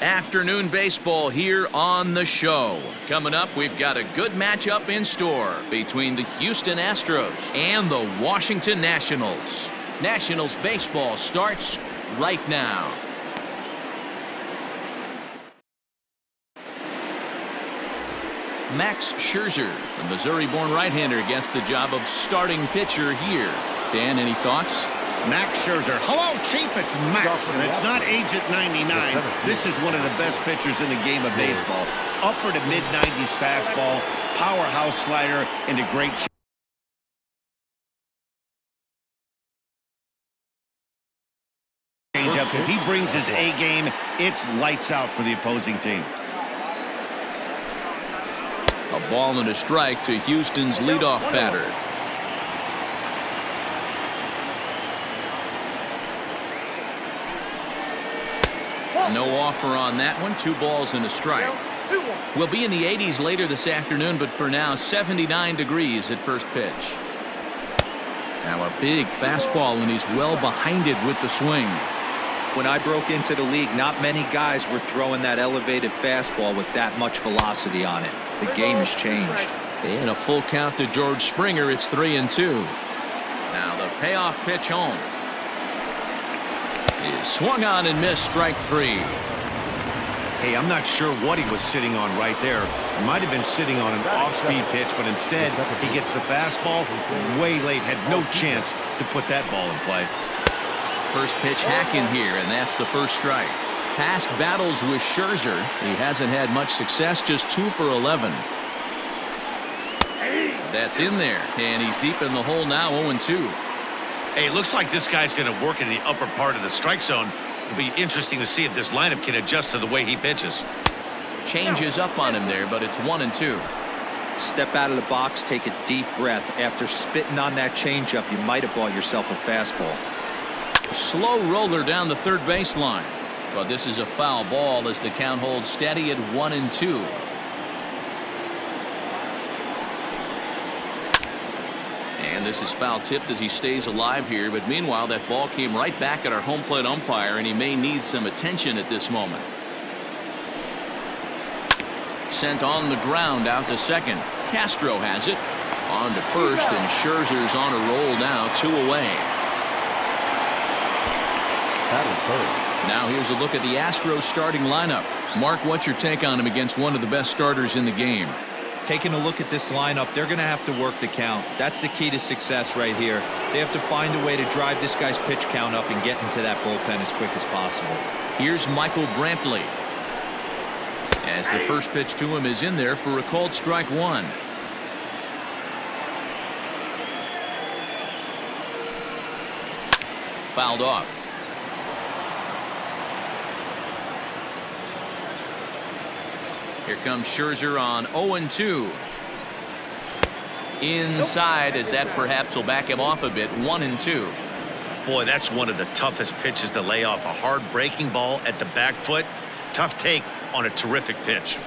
Afternoon baseball here on the show. Coming up, we've got a good matchup in store between the Houston Astros and the Washington Nationals. Nationals baseball starts right now. Max Scherzer, the Missouri-born right-hander, gets the job of starting pitcher here. Dan, any thoughts? Max Scherzer. Hello, Chief. It's Max, and it's not Agent 99. This is one of the best pitchers in the game of baseball. Upper to mid-90s fastball, powerhouse slider, and a great changeup. If he brings his A game, it's lights out for the opposing team. A ball and a strike to Houston's leadoff batter. No offer on that one. 2 balls and a strike. We'll be in the 80s later this afternoon, but for now 79 degrees at first pitch. Now a big fastball, and he's well behind it with the swing. When I broke into the league, not many guys were throwing that elevated fastball with that much velocity on it. The game has changed. And a full count to George Springer. It's 3-2. Now the payoff pitch home. Is swung on and missed, strike 3. Hey, I'm not sure what he was sitting on right there. He might have been sitting on an off-speed pitch, but instead he gets the fastball way late, had no chance to put that ball in play. First pitch hacking here, and that's the first strike. Past battles with Scherzer, he hasn't had much success, just 2 for 11. That's in there, and he's deep in the hole now, 0-2. Hey, it looks like this guy's going to work in the upper part of the strike zone. It'll be interesting to see if this lineup can adjust to the way he pitches. Changes up on him there, but it's 1-2. Step out of the box, take a deep breath. After spitting on that changeup, you might have bought yourself a fastball. Slow roller down the third baseline, but this is a foul ball as the count holds steady at 1-2. And this is foul tipped as he stays alive here, but meanwhile that ball came right back at our home plate umpire, and he may need some attention at this moment. Sent on the ground out to second. Castro has it on to first, and Scherzer's on a roll now, 2 away. Now here's a look at the Astros starting lineup. Mark, what's your take on him against one of the best starters in the game? Taking a look at this lineup, they're going to have to work the count. That's the key to success right here. They have to find a way to drive this guy's pitch count up and get into that bullpen as quick as possible. Here's Michael Brantley. As the first pitch to him is in there for a called strike 1. Fouled off. Here comes Scherzer on 0-2. Inside, as that perhaps will back him off a bit. 1-2. Boy, that's one of the toughest pitches to lay off. A hard breaking ball at the back foot. Tough take on a terrific pitch.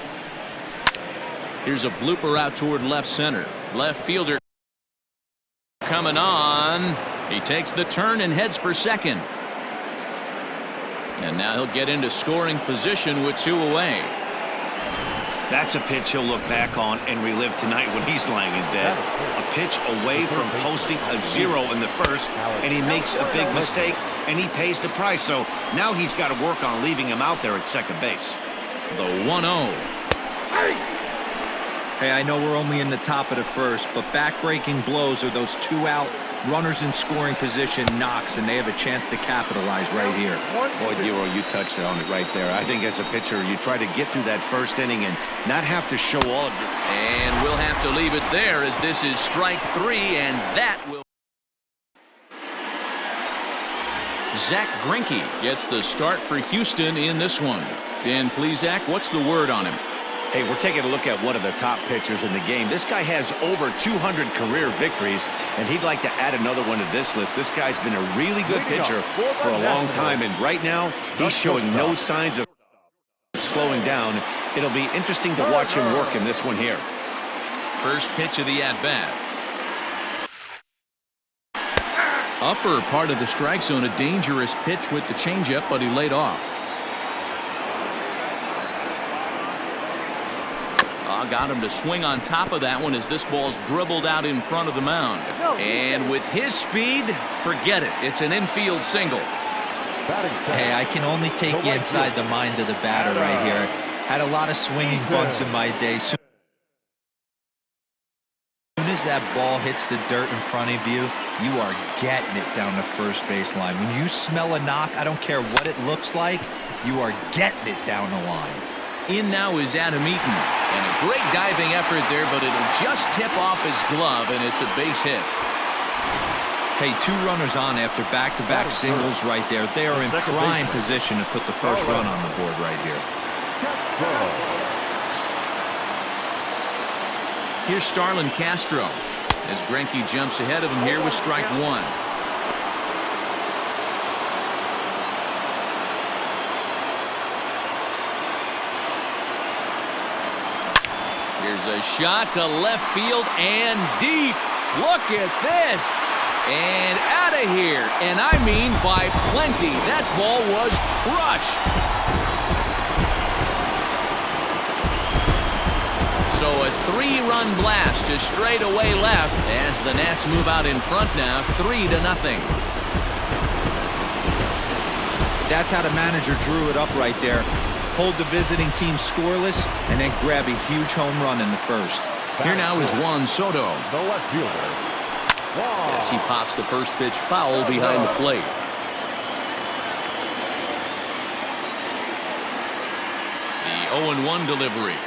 Here's a blooper out toward left center. Left fielder coming on. He takes the turn and heads for second. And now he'll get into scoring position with 2 away. That's a pitch he'll look back on and relive tonight when he's lying in bed. A pitch away from posting a 0 in the first, and he makes a big mistake, and he pays the price. So now he's got to work on leaving him out there at second base. The 1-0. Hey, I know we're only in the top of the first, but back-breaking blows are those 2-out runners in scoring position knocks, and they have a chance to capitalize right here. Boy, Dero, you touched on it right there. I think as a pitcher, you try to get through that first inning and not have to show all of your... And we'll have to leave it there as this is strike 3, and that will... Zach Greinke gets the start for Houston in this one. Dan, please, Zach, what's the word on him? Hey, we're taking a look at one of the top pitchers in the game. This guy has over 200 career victories, and he'd like to add another one to this list. This guy's been a really good pitcher for a long time, and right now he's showing no signs of slowing down. It'll be interesting to watch him work in this one here. First pitch of the at-bat. Upper part of the strike zone, a dangerous pitch with the changeup, but he laid off. now got him to swing on top of that one as this ball's dribbled out in front of the mound. And with his speed, forget it. It's an infield single. Hey, I can only take you inside the mind of the batter right here. Had a lot of swinging bunts in my day. Soon as that ball hits the dirt in front of you, you are getting it down the first base line. When you smell a knock, I don't care what it looks like, you are getting it down the line. In now is Adam Eaton. And a great diving effort there, but it'll just tip off his glove, and it's a base hit. Hey, 2 runners on after back-to-back singles right there. They are in prime position to put the first run on the board right here. Here's Starlin Castro as Greinke jumps ahead of him here with strike 1. Here's a shot to left field and deep. Look at this. And out of here. And I mean by plenty. That ball was crushed. So a 3-run blast to straightaway left as the Nats move out in front now, 3-0. That's how the manager drew it up right there. Hold the visiting team scoreless and then grab a huge home run in the first. Here now is Juan Soto. The left fielder. As he pops the first pitch foul behind the plate. The 0-1 delivery.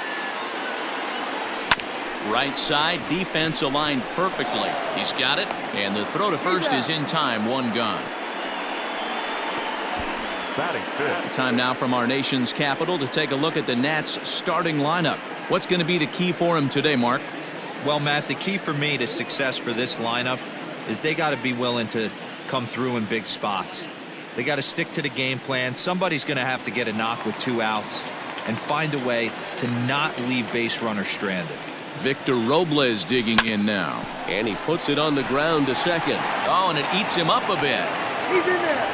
Right side, defense aligned perfectly. He's got it, and the throw to first is in time, 1 gone. Time now from our nation's capital to take a look at the Nats starting lineup. What's going to be the key for him today, Mark? Well, Matt, the key for me to success for this lineup is they got to be willing to come through in big spots. They got to stick to the game plan. Somebody's going to have to get a knock with 2 outs and find a way to not leave base runners stranded. Victor Robles digging in now, and he puts it on the ground to second. Oh, and it eats him up a bit. He's in there.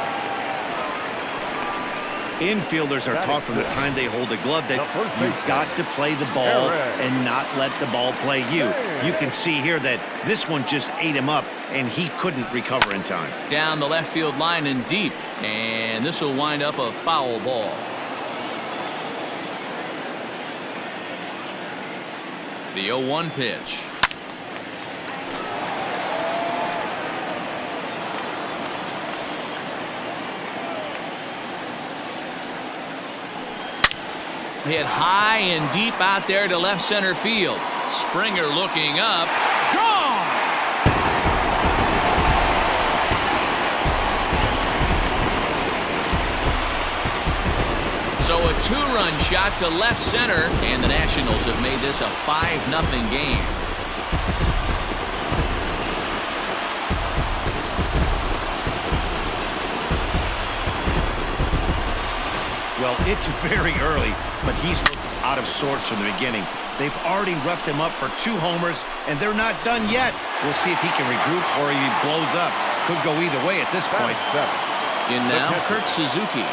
Infielders are taught from the time they hold the glove that you've got to play the ball and not let the ball play you. You can see here that this one just ate him up, and he couldn't recover in time. Down the left field line and deep, and this will wind up a foul ball. The 0-1 pitch. Hit high and deep out there to left center field. Springer looking up. Gone! So a 2-run shot to left center, and the Nationals have made this a 5-0 game. Well, it's very early, but he's looked out of sorts from the beginning. They've already roughed him up for 2 homers, and they're not done yet. We'll see if he can regroup or he blows up. Could go either way at this point. In now, Kurt Suzuki.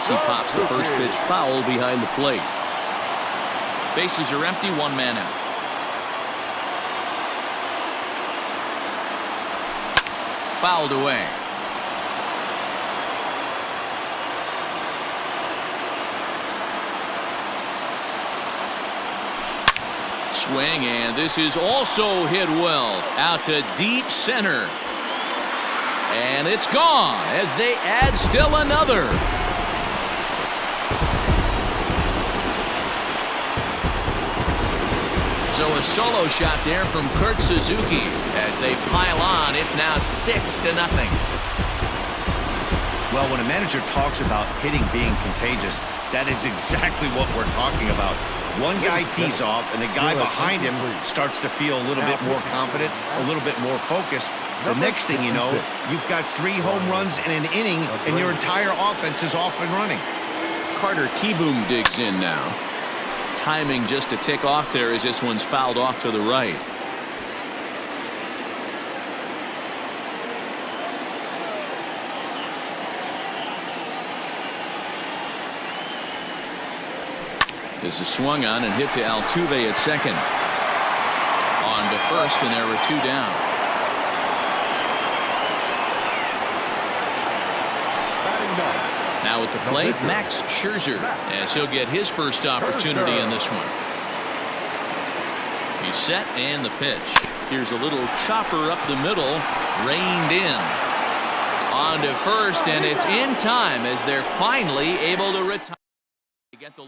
As he pops the first pitch foul behind the plate. Bases are empty, 1 man out. Fouled away. Swing, and this is also hit well out to deep center. And it's gone as they add still another. So a solo shot there from Kurt Suzuki. As they pile on, it's now 6-0. Well, when a manager talks about hitting being contagious, that is exactly what we're talking about. One guy tees off, and the guy behind him starts to feel a little bit more confident, a little bit more focused. The next thing you know, you've got 3 home runs in an inning, and your entire offense is off and running. Carter Kieboom digs in now. Timing just a tick off there as this one's fouled off to the right. This is swung on and hit to Altuve at second. On to first, and there were 2 down. Now at the plate, Max Scherzer, as he'll get his first opportunity in this one. He's set, and the pitch. Here's a little chopper up the middle, reined in. On to first, and it's in time as they're finally able to retire. Get the